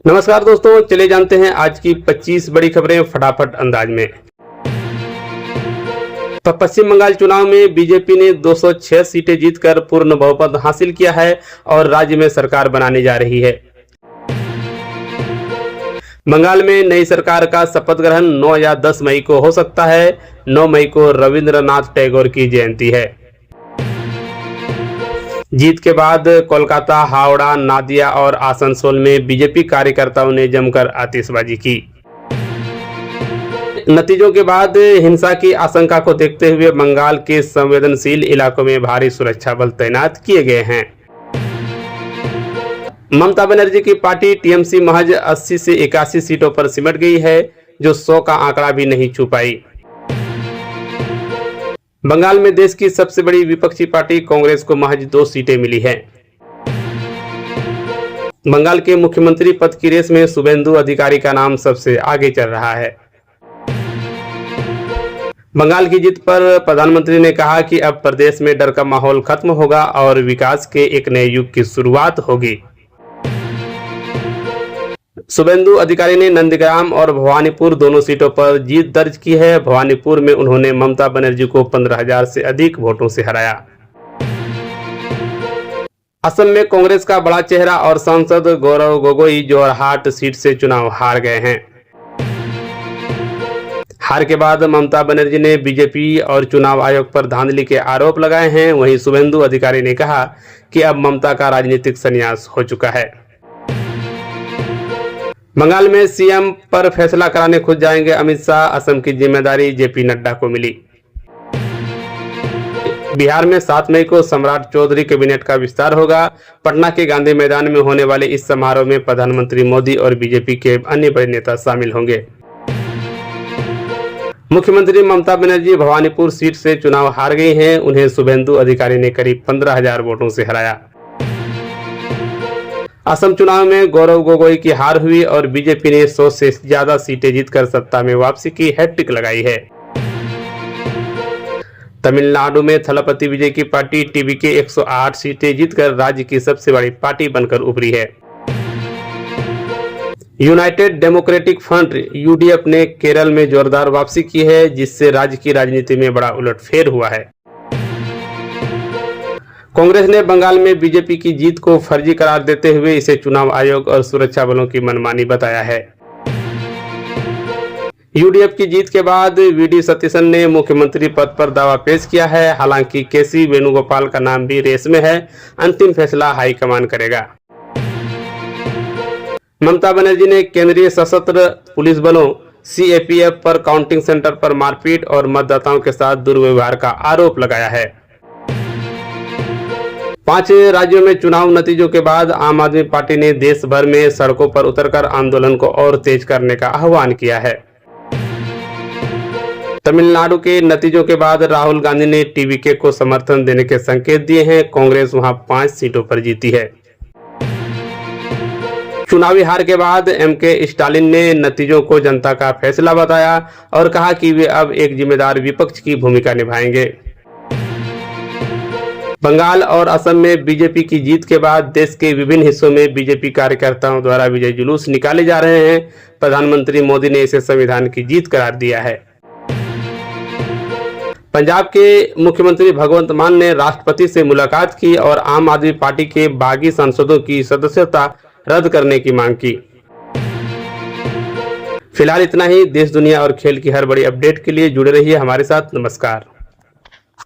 नमस्कार दोस्तों, चले जानते हैं आज की 25 बड़ी खबरें फटाफट अंदाज में। तो पश्चिम बंगाल चुनाव में बीजेपी ने 206 सीटें जीतकर पूर्ण बहुमत हासिल किया है और राज्य में सरकार बनाने जा रही है। बंगाल में नई सरकार का शपथ ग्रहण 9 या 10 मई को हो सकता है। 9 मई को रविंद्रनाथ टैगोर की जयंती है। जीत के बाद कोलकाता, हावड़ा, नादिया और आसनसोल में बीजेपी कार्यकर्ताओं ने जमकर आतिशबाजी की। नतीजों के बाद हिंसा की आशंका को देखते हुए बंगाल के संवेदनशील इलाकों में भारी सुरक्षा बल तैनात किए गए हैं। ममता बनर्जी की पार्टी टीएमसी महज 80 से 81 सीटों पर सिमट गई है, जो 100 का आंकड़ा भी नहीं छू पाई। बंगाल में देश की सबसे बड़ी विपक्षी पार्टी कांग्रेस को महज 2 सीटें मिली हैं। बंगाल के मुख्यमंत्री पद की रेस में शुभेंदु अधिकारी का नाम सबसे आगे चल रहा है। बंगाल की जीत पर प्रधानमंत्री ने कहा कि अब प्रदेश में डर का माहौल खत्म होगा और विकास के एक नए युग की शुरुआत होगी। शुभेंदु अधिकारी ने नंदीग्राम और भवानीपुर दोनों सीटों पर जीत दर्ज की है। भवानीपुर में उन्होंने ममता बनर्जी को 15,000 से अधिक वोटों से हराया। असम में कांग्रेस का बड़ा चेहरा और सांसद गौरव गोगोई जोरहाट सीट से चुनाव हार गए हैं। हार के बाद ममता बनर्जी ने बीजेपी और चुनाव आयोग पर धांधली के आरोप लगाए हैं। वहीं शुभेंदु अधिकारी ने कहा कि अब ममता का राजनीतिक संन्यास हो चुका है। बंगाल में सीएम पर फैसला कराने खुद जाएंगे अमित शाह। असम की जिम्मेदारी जेपी नड्डा को मिली। बिहार में 7 मई को सम्राट चौधरी कैबिनेट का विस्तार होगा। पटना के गांधी मैदान में होने वाले इस समारोह में प्रधानमंत्री मोदी और बीजेपी के अन्य बड़े नेता शामिल होंगे। मुख्यमंत्री ममता बनर्जी भवानीपुर सीट से चुनाव हार गई हैं। उन्हें शुभेंदु अधिकारी ने करीब 15,000 वोटों से हराया। असम चुनाव में गौरव गोगोई की हार हुई और बीजेपी ने 100 से ज्यादा सीटें जीतकर सत्ता में वापसी की हैट्रिक लगाई है। तमिलनाडु में थलपति विजय की पार्टी टीवीके 108 सीटें जीतकर राज्य की सबसे बड़ी पार्टी बनकर उभरी है। यूनाइटेड डेमोक्रेटिक फ्रंट यूडीएफ ने केरल में जोरदार वापसी की है, जिससे राज्य की राजनीति में बड़ा उलटफेर हुआ है। कांग्रेस ने बंगाल में बीजेपी की जीत को फर्जी करार देते हुए इसे चुनाव आयोग और सुरक्षा बलों की मनमानी बताया है। यूडीएफ की जीत के बाद वीडी सतीशन ने मुख्यमंत्री पद पर दावा पेश किया है। हालांकि केसी वेणुगोपाल का नाम भी रेस में है। अंतिम फैसला हाईकमान करेगा। ममता बनर्जी ने केंद्रीय सशस्त्र पुलिस बलों सीएपीएफ पर काउंटिंग सेंटर पर मारपीट और मतदाताओं के साथ दुर्व्यवहार का आरोप लगाया है। 5 राज्यों में चुनाव नतीजों के बाद आम आदमी पार्टी ने देश भर में सड़कों पर उतरकर आंदोलन को और तेज करने का आह्वान किया है। तमिलनाडु के नतीजों के बाद राहुल गांधी ने टीवीके को समर्थन देने के संकेत दिए हैं। कांग्रेस वहां 5 सीटों पर जीती है। चुनावी हार के बाद एमके स्टालिन ने नतीजों को जनता का फैसला बताया और कहा कि वे अब एक जिम्मेदार विपक्ष की भूमिका निभाएंगे। बंगाल और असम में बीजेपी की जीत के बाद देश के विभिन्न हिस्सों में बीजेपी कार्यकर्ताओं द्वारा विजय जुलूस निकाले जा रहे हैं। प्रधानमंत्री मोदी ने इसे संविधान की जीत करार दिया है। पंजाब के मुख्यमंत्री भगवंत मान ने राष्ट्रपति से मुलाकात की और आम आदमी पार्टी के बागी सांसदों की सदस्यता रद्द करने की मांग की। फिलहाल इतना ही। देश, दुनिया और खेल की हर बड़ी अपडेट के लिए जुड़े रहिए हमारे साथ। नमस्कार।